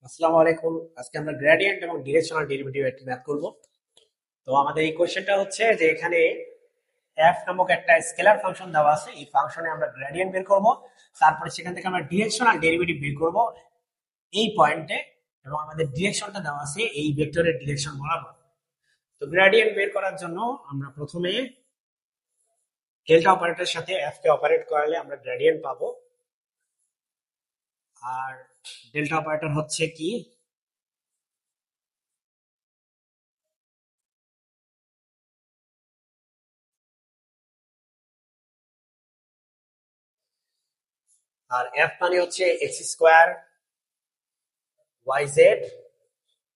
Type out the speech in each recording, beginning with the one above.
আসসালামু আলাইকুম। আজকে আমরা গ্রেডিয়েন্ট এবং ডিরেকশনাল ডেরিভেটিভ একটি ম্যাথ করব। তো আমাদের এই কোশ্চেনটা হচ্ছে যে এখানে f নামক একটা স্কেলার ফাংশন দেওয়া আছে। এই ফাংশনে আমরা গ্রেডিয়েন্ট বের করব, তারপরে সেখান থেকে আমরা ডিরেকশনাল ডেরিভেটিভ বের করব এই পয়েন্টে, এবং আমাদের ডিরেকশনটা দেওয়া আছে এই ভেক্টরের ডিরেকশন বরাবর। তো গ্রেডিয়েন্ট বের করার জন্য আমরা প্রথমে ডেল্টা অপারেটরের সাথে f কে অপারেট করালে আমরা গ্রেডিয়েন্ট পাবো। আর ডেল্টা অপারেটর হচ্ছে কি, আর f মানে হচ্ছে x square yz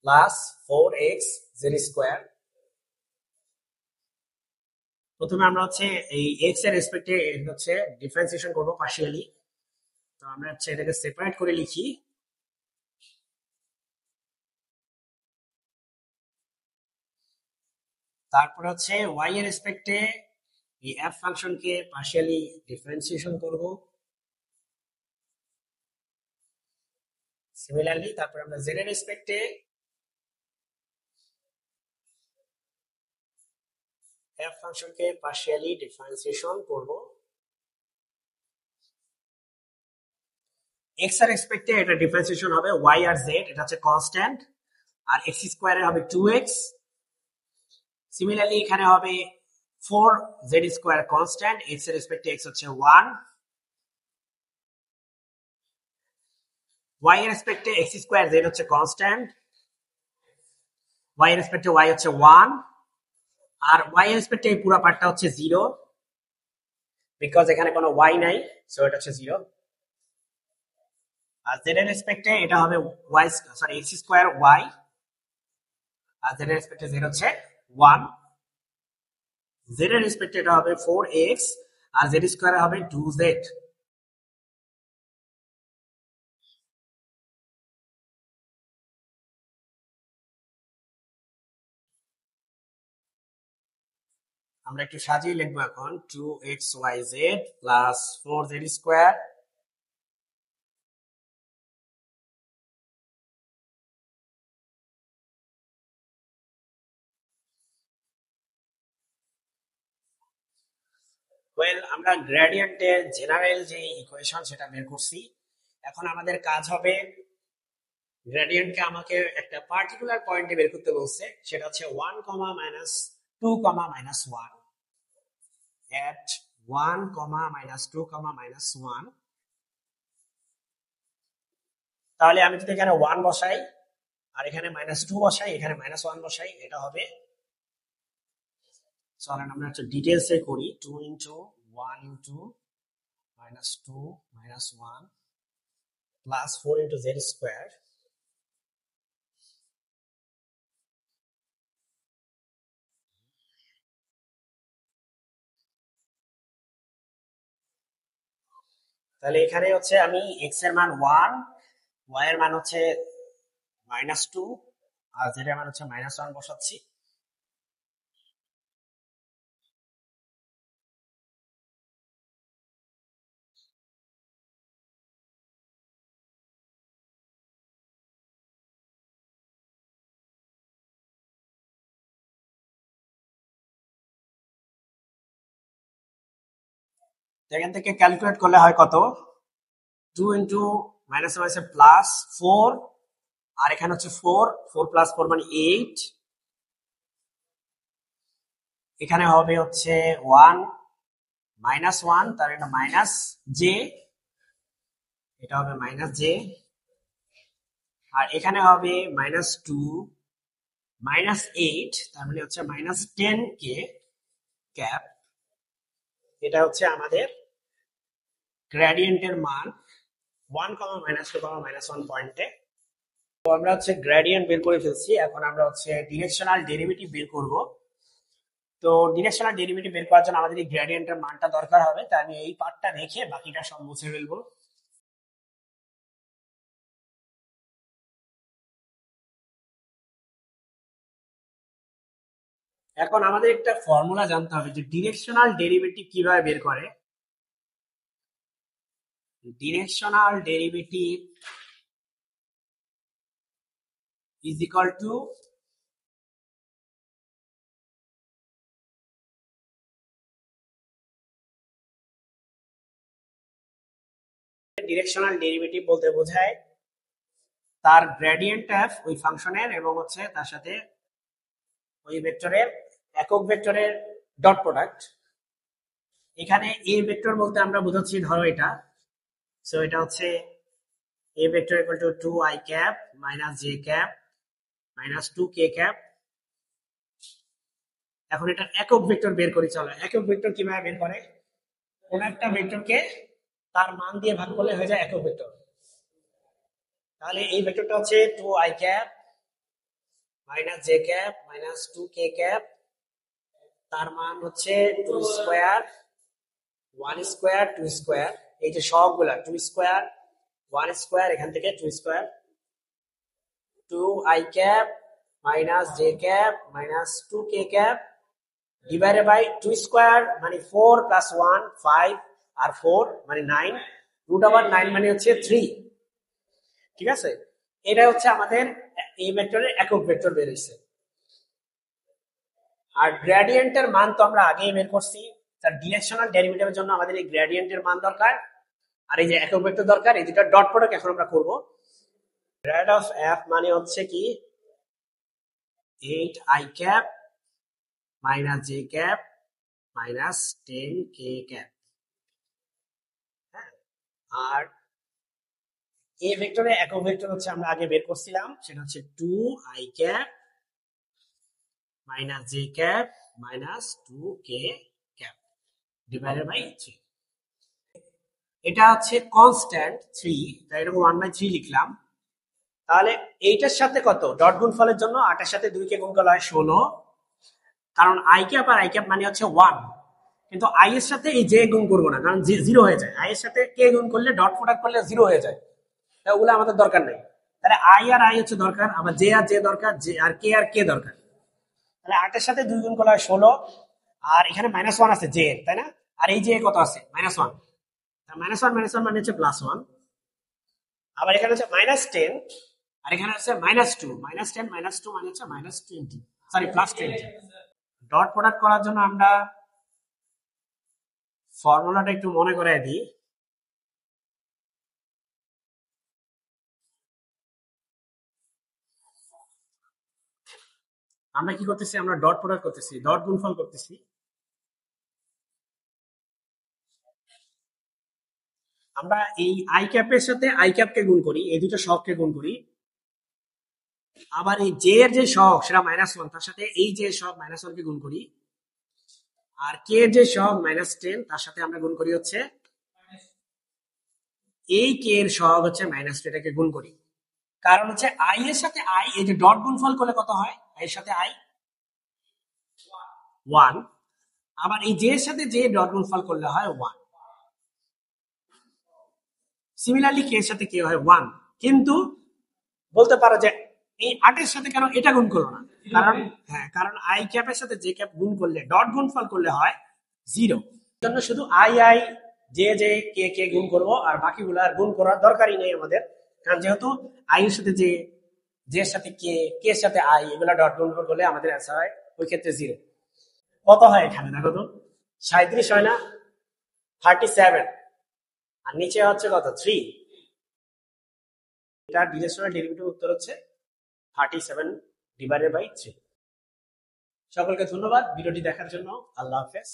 plus 4x z square. প্রথমে আমরা হচ্ছে এই x এর রেসপেক্টে হচ্ছে ডিফারেন্সিয়েশন করব পার্শিয়ালি। তো আমরা হচ্ছে এটাকে সেপারেট করে লিখি। তারপর হচ্ছে y এর রেসপেক্টে এই f ফাংশনকে পার্শিয়ালি ডিফারেন্সিয়েশন করব। সিমিলারলি তারপর আমরা z এর রেসপেক্টে f ফাংশনকে পার্শিয়ালি ডিফারেন্সিয়েশন করব। x এর রেসপেক্টে এটা ডিফারেন্সিয়েশন হবে y আর z, এটা হচ্ছে কনস্ট্যান্ট, আর x স্কয়ারে হবে 2x। সিমিলারলি এখানে হবে 4z স্কয়ার কনস্ট্যান্ট, x এর রেসপেক্টে x হচ্ছে 1, y এর রেসপেক্টে x স্কয়ার z হচ্ছে কনস্ট্যান্ট, y এর রেসপেক্টে y হচ্ছে 1, আর y এর রেসপেক্টে এই পুরো পার্টটা হচ্ছে 0 বিকজ এখানে কোনো y নাই, সো এটা হচ্ছে 0। আর z এর রেসপেক্টে এটা হবে x স্কয়ার y, আর z এর রেসপেক্টে z হচ্ছে 1, z এর রেসপেক্টে এটা হবে 4x, আর z স্কয়ারে হবে 2z। আমরা একটু সাজিয়ে লিখবো এখন 2xyz plus 4z square well, আমরা গ্রেডিয়েন্টের জেনারেল যে ইকুয়েশন সেটা বের করছি। এখন আমাদের কাজ হবে গ্রেডিয়েন্টকে আমাকে একটা পার্টিকুলার পয়েন্টে বের করতে বলছে, সেটা হচ্ছে 1, -2, -1 at 1, -2, -1। তাহলে আমি যদি এখানে 1 বসাই আর এখানে -2 বসাই, এখানে -1 বসাই, এটা হবে, চলেন আমরা একটু ডিটেলসে করি। 2 into 1 into -2 -1 plus 4 into z square. তাহলে এখানে হচ্ছে আমি x এর মান 1, y এর মান হচ্ছে -2, আর z এর মান হচ্ছে -1 বসাচ্ছি। এখান থেকে ক্যালকুলেট করলে হয় কত, 2 ইন্টু -1 হচ্ছে +4, আর এখানে হচ্ছে 4 প্লাস 4 মানে 8, এখানে হবে হচ্ছে 1 -1, তার এটা মাইনাস জে, এটা হবে -j, আর এখানে হবে -2 -8, তার মানে হচ্ছে -10k ক্যাপ। এটা হচ্ছে আমাদের গ্রেডিয়েন্টের মান 1, -2, -1 পয়েন্টে। তো আমরা হচ্ছে গ্রেডিয়েন্ট বের করে ফেলছি, এখন আমরা হচ্ছে ডিরেকশনাল ডেরিভেটিভ বের করব। তো ডিরেকশনাল ডেরিভেটিভ বের করার জন্য আমাদের এই গ্রেডিয়েন্টের মানটা দরকার হবে, তাই আমি এই পার্টটা রেখে বাকিটা সব মুছে ফেলবো। এখন আমাদের একটা ফর্মুলা জানতে হবে যে ডিরেকশনাল ডেরিভেটিভ কিভাবে বের করে। Directional derivative is equal to directional derivative বলতে বোঝায় তার গ্রেডিয়েন্ট এফ ওই ফাংশনের এবং হচ্ছে তার সাথে ওই ভেক্টরের একক ভেক্টরের ডট প্রোডাক্ট। এখানে এ ভেক্টর বলতে আমরা বোঝাচ্ছি ধরো এটা, সো এটা হচ্ছে এ vector equal to 2i cap minus J cap minus 2k cap. এখন এটা একক ভেক্টর বের করি, চলো একক ভেক্টর কিভাবে বের করে। কোন একটা ভেক্টরকে তার মান দিয়ে ভাগ করলে হয়ে যায় একক ভেক্টর। তাহলে এই ভেক্টরটা হচ্ছে 2i cap minus J cap minus 2k cap, তার মান হচ্ছে 2 স্কোয়ার 1 স্কোয়ার 2 স্কোয়ার, এই যে সবগুলা 2 স্কোয়ার 1 স্কোয়ার, এখান থেকে 2 square 2i cap minus J cap minus 2k cap divided by 2 square মানে 4 প্লাস 1 5 আর 4 মানে 9, রুট ওভার 9 মানে হচ্ছে 3। ঠিক আছে, এটা হচ্ছে আমাদের এই ভেক্টরের একক ভেক্টর বের হয়েছে। আর গ্রেডিয়েন্টের মান তো আমরা আগেই বের করছি, তার ডিরেকশনাল ডেরিভেটিভের জন্য আমাদের এই গ্রেডিয়েন্টের মান দরকার আর এই যে একক ভেক্টর দরকার। এই দুটো ডট প্রোডাক্ট এখন আমরা করব। গ্রেড অফ এফ মানে হচ্ছে কি 8i cap minus J cap minus 10k cap. হ্যাঁ, আর এই ভেক্টরে একক ভেক্টর হচ্ছে আমরা আগে বের করছিলাম, সেটা হচ্ছে 2i cap minus J cap minus 2k cap divided by 3। এটা হচ্ছে কনস্ট্যান্ট 3, তাই এরকম 1/3 লিখলাম। তাহলে এইটার সাথে কত ডট গুণফলের জন্য 8 এর সাথে 2 কে গুণ করলে হয় 16, কারণ i ক্যাপ আর i ক্যাপ মানে হচ্ছে 1, কিন্তু i এর সাথে এই জে গুণ করবো না, কারণ জিরো হয়ে যায়। i এর সাথে কে গুণ করলে ডট প্রোডাক্ট করলে জিরো হয়ে যায়, তাই ওগুলো আমাদের দরকার নেই। তাহলে i আর i হচ্ছে দরকার, আবার জে আর জে দরকার, জে আর কে দরকার। তাহলে 8 এর সাথে 2 গুণ করলে হয় 16, আর এখানে -1 আছে জে এর, তাই না? আর এই জে কত আছে -1, -1 মানে হচ্ছে +1। আবার এখানে হচ্ছে -10 আর এখানে হচ্ছে -2, -10 -2 মানে হচ্ছে -20, সরি +20। ডট প্রোডাক্ট করার জন্য আমরা ফর্মুলাটা একটু মনে করাই দিই। আমরা কি করতেছি, আমরা ডট প্রোডাক্ট করতেছি, ডট গুণফল করতেছি। আমরা এই i ক্যাপের সাথে i ক্যাপকে গুণ করি, এই দুটো সহগকে গুণ করি। আবার এই জে এর যে সহগ সেটা -1, তার সাথে এই যে সহগ -1 কে গুণ করি। আর কে এর যে সহগ -10, তার সাথে আমরা গুণ করি হচ্ছে এই কে এর সহগ হচ্ছে -2, এটাকে গুণ করি। কারণ হচ্ছে i এর সাথে i, এই যে ডট গুণফল করলে কত হয়, i এর সাথে i 1, আবার এই জে এর সাথে জে ডট গুণফল করলে হয় 1। সিমিলারলি কে এর সাথে কে হয় 1, কিন্তু বলতে পারো যে এই 8 এর সাথে কেন এটা গুণ করলো না, কারণ কারণ i ক্যাপের সাথে জে ক্যাপ গুণ করলে ডট গুণফল করলে হয় 0, জন্য শুধু i জে কে কে গুণ করব, আর বাকিগুলো আর গুণ করার দরকারই নেই আমাদের, কারণ যেহেতু i এর সাথে জে এর সাথে কে এর সাথে i এগুলা ডট গুণফল করলে আমাদের অ্যান্সার হয় ওই ক্ষেত্রে 0। কত হয় এখানে দেখো তো, 37 হয় না, 37, আর নিচে হচ্ছে কত 3। এটা ডিরেকশনাল ডেরিভেটিভ উত্তর হচ্ছে 37 ডিভাইডেড বাই 3। সকলকে ধন্যবাদ ভিডিওটি দেখার জন্য। আল্লাহ হাফেজ।